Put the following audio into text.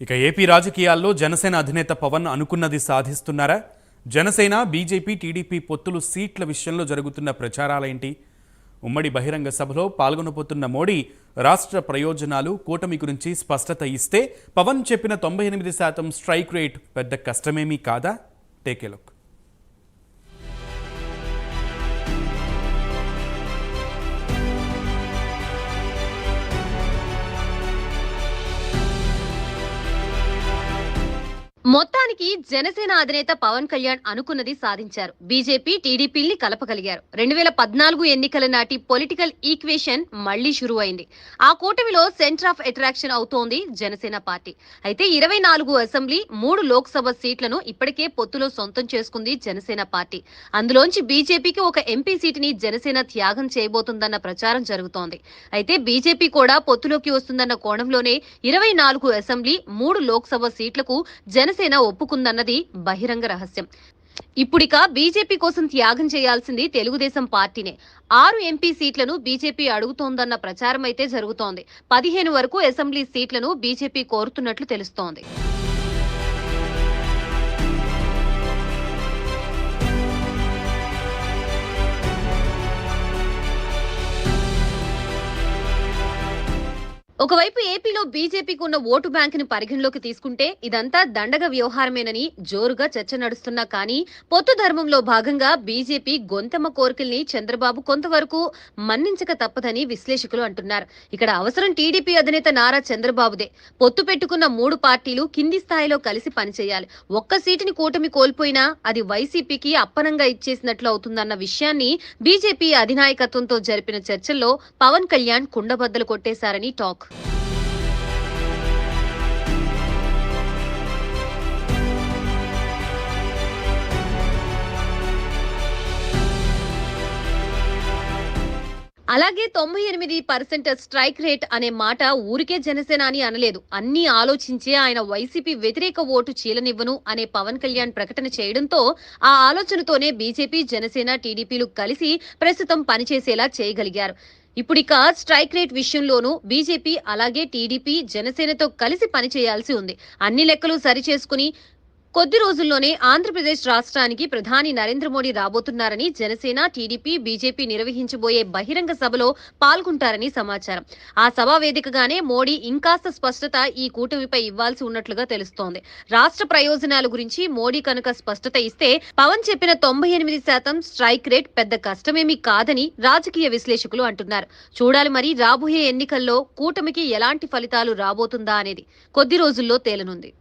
ఇక ఏపీ రాజకీయాల్లో జనసేన అధినేత పవన్ అనుకున్నది సాధిస్తున్నారా? జనసేన, బీజేపీ, టీడీపీ పొత్తులు సీట్ల విషయంలో జరుగుతున్న ప్రచారాలేంటి? ఉమ్మడి బహిరంగ సభలో పాల్గొనబోతున్న మోడీ రాష్ట్ర ప్రయోజనాలు, కూటమి గురించి స్పష్టత ఇస్తే పవన్ చెప్పిన 98% స్ట్రైక్ రేట్ పెద్ద కష్టమేమీ కాదా? Take a look. మొత్తానికి జనసేన అధినేత పవన్ కళ్యాణ్ అనుకున్నది సాధించారు. బీజేపీ, టీడీపీని కలపగలిగారు. 2014 ఎన్నికల నాటి పొలిటికల్ ఈక్వేషన్ మళ్లీ షురువైంది. ఆ కూటమిలో సెంటర్ ఆఫ్ అట్రాక్షన్ అవుతోంది జనసేన పార్టీ. అయితే 24 అసెంబ్లీ, 3 లోక్సభ సీట్లను ఇప్పటికే పొత్తులో సొంతం చేసుకుంది జనసేన పార్టీ. అందులోంచి బీజేపీకి ఒక ఎంపీ సీటుని జనసేన త్యాగం చేయబోతుందన్న ప్రచారం జరుగుతోంది. అయితే బీజేపీ కూడా పొత్తులోకి వస్తుందన్న కోణంలోనే 24 అసెంబ్లీ, 3 లోక్సభ సీట్లకు జనసేన ఒప్పుకుందన్నది బహిరంగ రహస్యం. ఇప్పుడిక బీజేపీ కోసం త్యాగం చేయాల్సింది తెలుగుదేశం పార్టీనే. 6 ఎంపీ సీట్లను బీజేపీ అడుగుతోందన్న ప్రచారం అయితే జరుగుతోంది. 15 వరకు అసెంబ్లీ సీట్లను బీజేపీ కోరుతున్నట్లు తెలుస్తోంది. ఒకవైపు ఏపీలో బీజేపీకి ఉన్న ఓటు బ్యాంకుని పరిగణలోకి తీసుకుంటే ఇదంతా దండగ వ్యవహారమేనని జోరుగా చర్చ నడుస్తున్నా కానీ పొత్తు ధర్మంలో భాగంగా బీజేపీ గొంతెమ్మ కోరికల్ని చంద్రబాబు కొంతవరకు మన్నించక తప్పదని విశ్లేషకులు అంటున్నారు. ఇక్కడ అవసరం టీడీపీ అధినేత నారా చంద్రబాబుదే. పొత్తు పెట్టుకున్న 3 పార్టీలు కింది స్థాయిలో కలిసి పనిచేయాలి. ఒక్క సీటుని కూటమి కోల్పోయినా అది వైసీపీకి అప్పనంగా ఇచ్చేసినట్లు అవుతుందన్న విషయాన్ని బీజేపీ అధినాయకత్వంతో జరిపిన చర్చల్లో పవన్ కళ్యాణ్ కుండబద్దలు కొట్టేశారని టాక్. అలాగే 98% స్ట్రైక్ రేట్ అనే మాట ఊరికే జనసేన అని అనలేదు. అన్ని ఆలోచించే ఆయన వైసీపీ వ్యతిరేక ఓటు చీలనివ్వను అనే పవన్ కళ్యాణ్ ప్రకటన చేయడంతో ఆ ఆలోచనతోనే బీజేపీ, జనసేన, టీడీపీలు కలిసి ప్రస్తుతం పనిచేసేలా చేయగలిగారు. ఇప్పుడిక స్ట్రైక్ రేట్ విషయంలోనూ బీజేపీ అలాగే టీడీపీ, జనసేనతో కలిసి పనిచేయాల్సి ఉంది. అన్ని లెక్కలు సరిచేసుకుని కొద్ది రోజుల్లోనే ఆంధ్రప్రదేశ్ రాష్ట్రానికి ప్రధాని నరేంద్ర మోడీ రాబోతున్నారని జనసేన, టీడీపీ, బీజేపీ నిర్వహించబోయే బహిరంగ సభలో పాల్గొంటారని సమాచారం. ఆ సభా వేదికగానే మోడీ ఇంకాస్త స్పష్టత ఈ కూటమిపై ఇవ్వాల్సి ఉన్నట్లుగా తెలుస్తోంది. రాష్ట్ర ప్రయోజనాల గురించి మోడీ కనుక స్పష్టత ఇస్తే పవన్ చెప్పిన 98% స్ట్రైక్ రేట్ పెద్ద కష్టమేమీ కాదని రాజకీయ విశ్లేషకులు అంటున్నారు. చూడాలి మరి రాబోయే ఎన్నికల్లో కూటమికి ఎలాంటి ఫలితాలు రాబోతుందా అనేది కొద్ది రోజుల్లో తేలనుంది.